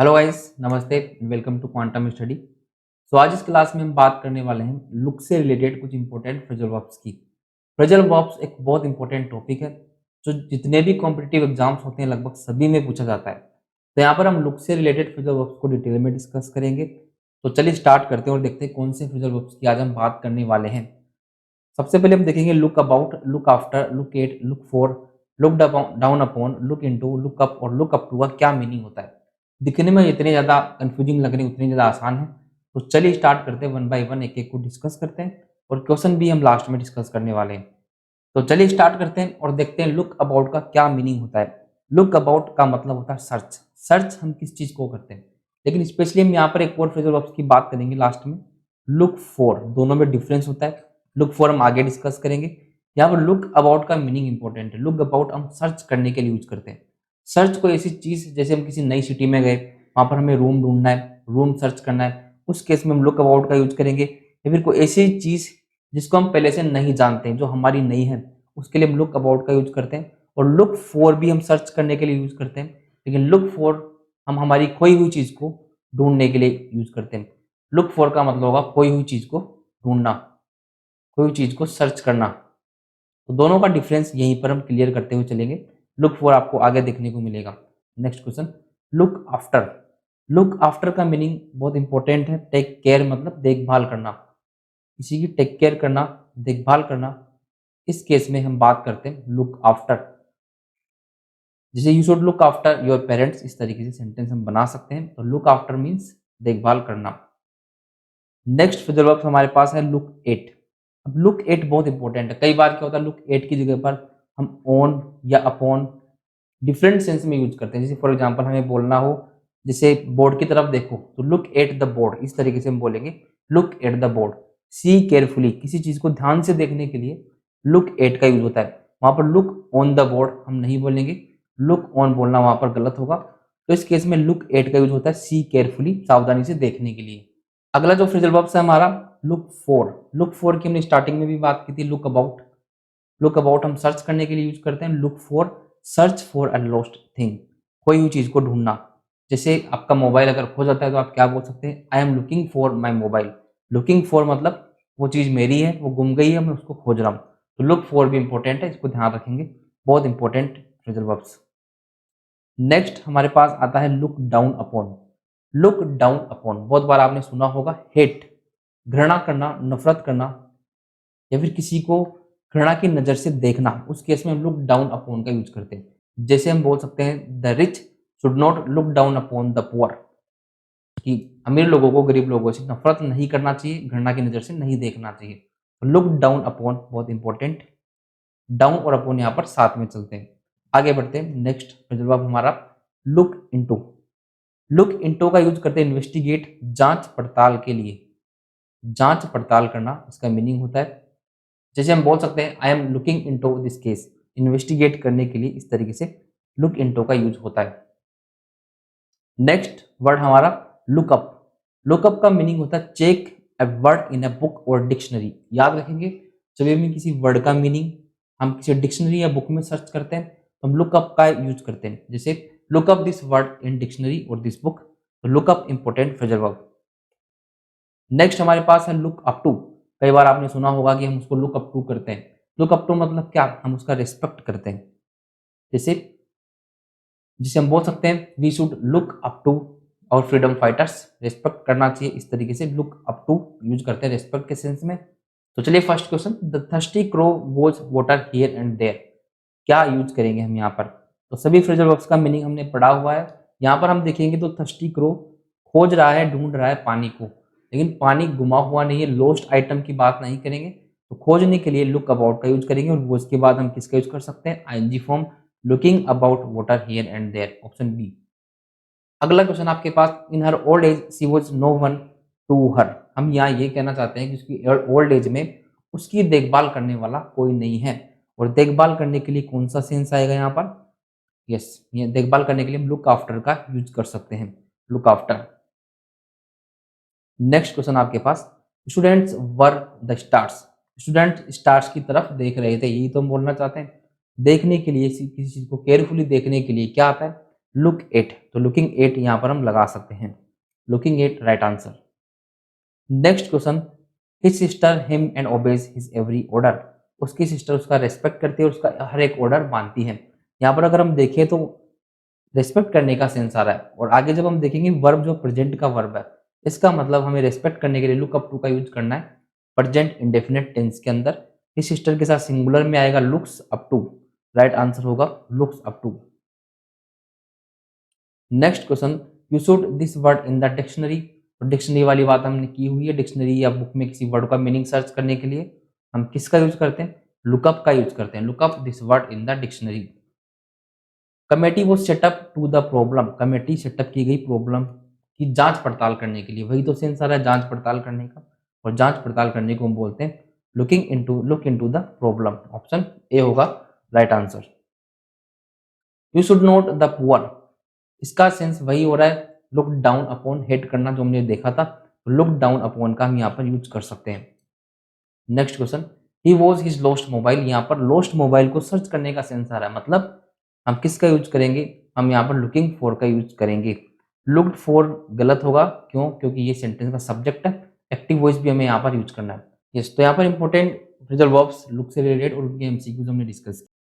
Hello guys, नमस्ते, welcome to quantum study. आज इस क्लास में हम बात करने वाले हैं लुक से रिलेटेड कुछ इंपॉर्टेंट फ्रेजल वर्ब्स की। फ्रेजल वर्ब्स एक बहुत इंपॉर्टेंट टॉपिक है जो जितने भी कॉम्पिटिटिव एग्जाम्स होते हैं लगभग सभी में पूछा जाता है। तो यहाँ पर हम लुक से रिलेटेड फ्रेजल वर्ब्स को डिटेल में डिस्कस करेंगे। तो चलिए स्टार्ट करते हैं और देखते हैं कौन से फ्रेजल वर्ब्स की आज हम बात करने वाले हैं। सबसे पहले हम देखेंगे look about, look after, look at, look for, look down upon, look into, look up और लुक अप टू का क्या मीनिंग होता है। दिखने में जितने ज़्यादा कंफ्यूजिंग लग रहे हैं उतनी ज़्यादा आसान है। तो चलिए स्टार्ट करते हैं, वन बाय वन एक एक को डिस्कस करते हैं और क्वेश्चन भी हम लास्ट में डिस्कस करने वाले हैं। तो चलिए स्टार्ट करते हैं और देखते हैं लुक अबाउट का क्या मीनिंग होता है। लुक अबाउट का मतलब होता है सर्च। सर्च हम किस चीज़ को करते हैं, लेकिन स्पेशली हम यहाँ पर एक और फ्रेजल वर्ब्स की बात करेंगे लास्ट में। लुक फॉर, दोनों में डिफरेंस होता है। लुक फॉर हम आगे डिस्कस करेंगे। यहाँ पर लुक अबाउट का मीनिंग इंपॉर्टेंट है। लुक अबाउट हम सर्च करने के लिए यूज करते हैं। सर्च कोई ऐसी चीज़, जैसे हम किसी नई सिटी में गए, वहाँ पर हमें रूम ढूंढना है, रूम सर्च करना है, उस केस में हम लुक अबाउट का यूज करेंगे। या फिर कोई ऐसी चीज़ जिसको हम पहले से नहीं जानते हैं, जो हमारी नहीं है, उसके लिए हम लुक अबाउट का यूज करते हैं। और लुक फॉर भी हम सर्च करने के लिए यूज करते हैं, लेकिन लुक फॉर हम हमारी खोई हुई चीज़ को ढूंढने के लिए यूज करते हैं। लुक फॉर का मतलब होगा खोई हुई चीज़ को ढूंढना, खोई हुई चीज़ को सर्च करना। तो दोनों का डिफरेंस यहीं पर हम क्लियर करते हुए चलेंगे। लुक फॉर आपको आगे देखने को मिलेगा। Next question, look after. Look after का मीनिंग बहुत इंपॉर्टेंट है। टेक केयर मतलब देखभाल करना, किसी की टेक केयर करना, देखभाल करना। इस केस में हम बात करते हैं लुक आफ्टर। जैसे you should look after your parents, इस तरीके से सेंटेंस हम बना सकते हैं। तो लुक आफ्टर मीन्स देखभाल करना। नेक्स्ट फ्रेजल वर्ब हमारे पास है लुक एट। अब लुक एट बहुत इंपॉर्टेंट है। कई बार क्या होता है, लुक एट की जगह पर हम ऑन या अपॉन डिफरेंट सेंस में यूज करते हैं। जैसे फॉर एग्जांपल हमें बोलना हो, जैसे बोर्ड की तरफ देखो, तो लुक एट द बोर्ड, इस तरीके से हम बोलेंगे look at the board. See carefully, किसी चीज को ध्यान से देखने के लिए लुक एट का यूज होता है। वहां पर लुक ऑन द बोर्ड हम नहीं बोलेंगे, लुक ऑन बोलना वहां पर गलत होगा। तो इस केस में लुक एट का यूज होता है सी केयरफुली, सावधानी से देखने के लिए। अगला जो फ्रेजल वर्ब है हमारा लुक फॉर। लुक फॉर की हमने स्टार्टिंग में भी बात की थी। लुक अबाउट, लुक अबाउट हम सर्च करने के लिए यूज करते हैं। Look for, search for a lost thing, खोई हुई चीज को ढूंढना। जैसे आपका मोबाइल अगर खो जाता है तो आप क्या बोल सकते हैं, I am looking for my mobile. Looking for मतलब वो चीज मेरी है, वो गुम गई है, मैं उसको खोज रहा हूँ। तो लुक फॉर भी इंपॉर्टेंट है, इसको ध्यान रखेंगे, बहुत इंपॉर्टेंट फ्रेजल वर्ब्स। नेक्स्ट हमारे पास आता है look down upon. Look down upon बहुत बार आपने सुना होगा, हेट, घृणा करना, नफरत करना, या फिर किसी को घृणा की नज़र से देखना। उस केस में हम लुक डाउन अपॉन का यूज करते हैं। जैसे हम बोल सकते हैं the rich should not look down upon the poor, कि अमीर लोगों को गरीब लोगों से नफरत नहीं करना चाहिए, घृणा की नज़र से नहीं देखना चाहिए। लुक डाउन अपॉन बहुत इंपॉर्टेंट। डाउन और अपॉन यहाँ पर साथ में चलते हैं। आगे बढ़ते हैं। नेक्स्ट जवाब हमारा लुक इनटू। लुक इनटू का यूज करते हैं इन्वेस्टिगेट, जांच पड़ताल के लिए। जांच पड़ताल करना इसका मीनिंग होता है। जैसे हम बोल सकते हैं I am looking into this case, investigate करने के लिए इस तरीके से लुक इनटू का यूज होता है। नेक्स्ट वर्ड हमारा लुकअप। लुकअप का मीनिंग होता है check a word in a book or dictionary. याद रखेंगे, जब भी हम किसी वर्ड का मीनिंग हम किसी डिक्शनरी या बुक में सर्च करते हैं तो हम लुकअप का यूज करते हैं। जैसे lookup this word in dictionary और दिस बुक। तो lookup important phrasal verb. Next हमारे पास है लुक अप टू। कई बार आपने सुना होगा कि हम उसको लुक अप टू करते हैं। लुक अप टू मतलब क्या, हम उसका रिस्पेक्ट करते हैं। जैसे जिसे हम बोल सकते हैं we should look up to our freedom fighters, respect करना चाहिए। इस तरीके से लुक अप टू यूज करते हैं रिस्पेक्ट के सेंस में। तो चलिए first question, the thirsty crow was water here and there, क्या यूज करेंगे हम यहाँ पर। तो सभी फ्रेजल वर्ब्स का मीनिंग हमने पढ़ा हुआ है। यहाँ पर हम देखेंगे तो थर्स्टी क्रो खोज रहा है, ढूंढ रहा है पानी को, लेकिन पानी गुमा हुआ नहीं है, लॉस्ट आइटम की बात नहीं करेंगे। तो खोजने के लिए लुक अबाउट का यूज करेंगे और वो उसके बाद हम किसका यूज कर सकते हैं, ING form, looking about water here and there, option B. अगला क्वेश्चन आपके पास, in her old age she was no one to her. हम यहाँ ये कहना चाहते हैं कि उसकी ओल्ड एज में उसकी देखभाल करने वाला कोई नहीं है। और देखभाल करने के लिए कौन सा सेंस आएगा यहाँ पर, यस, ये देखभाल करने के लिए हम लुक आफ्टर का यूज कर सकते हैं, लुक आफ्टर। नेक्स्ट क्वेश्चन आपके पास, students were the stars. Students stars की तरफ देख रहे थे, यही तो हम बोलना चाहते हैं। देखने के लिए किसी चीज को केयरफुली देखने के लिए क्या आता है, लुक एट, तो लुकिंग एट यहाँ पर हम लगा सकते हैं, looking at right answer. Next question, his sister him and obeys his every order, उसकी सिस्टर उसका रेस्पेक्ट करती है और उसका हर एक ऑर्डर मानती है। यहाँ पर अगर हम देखें तो रेस्पेक्ट करने का सेंस आ रहा है, और आगे जब हम देखेंगे वर्ब जो प्रेजेंट का वर्ब है, इसका मतलब हमें रेस्पेक्ट करने के लिए लुक अप टू का यूज करना है प्रेजेंट इंडेफिनिट टेंस के अंदर। इस सिस्टर के साथ सिंगुलर में आएगा looks up to, right answer होगा looks up to. Next question, you should this word in the dictionary, तो डिक्शनरी वाली बात हमने की हुई है, डिक्शनरी या बुक में किसी वर्ड का मीनिंग सर्च करने के लिए हम किसका यूज करते हैं, लुकअप का यूज करते हैं, look up this word in the dictionary. Committee वो setup to the problem, committee setup की गई प्रॉब्लम की जांच पड़ताल करने के लिए, वही तो सेंस आ रहा है जांच पड़ताल करने का, और जांच पड़ताल करने को हम बोलते हैं look into the problem, option A होगा right answer. You should note the poor, इसका सेंस वही हो रहा है लुक डाउन अपॉन, हेट करना जो हमने देखा था, लुक डाउन अपॉन का हम यहाँ पर यूज कर सकते हैं। Next question, he was his lost mobile, यहाँ पर लॉस्ट मोबाइल को सर्च करने का सेंस आ रहा है, मतलब हम किसका यूज करेंगे, हम यहाँ पर लुकिंग फॉर का यूज करेंगे। लुक्ड फॉर गलत होगा, क्यों, क्योंकि ये सेंटेंस का सब्जेक्ट है, एक्टिव वॉइस भी हमें यहाँ पर यूज करना है। यस, तो यहाँ पर इंपॉर्टेंट फ्रेजल वर्ब्स लुक से रिलेटेड और उनके एमसीक्यूज हमने डिस्कस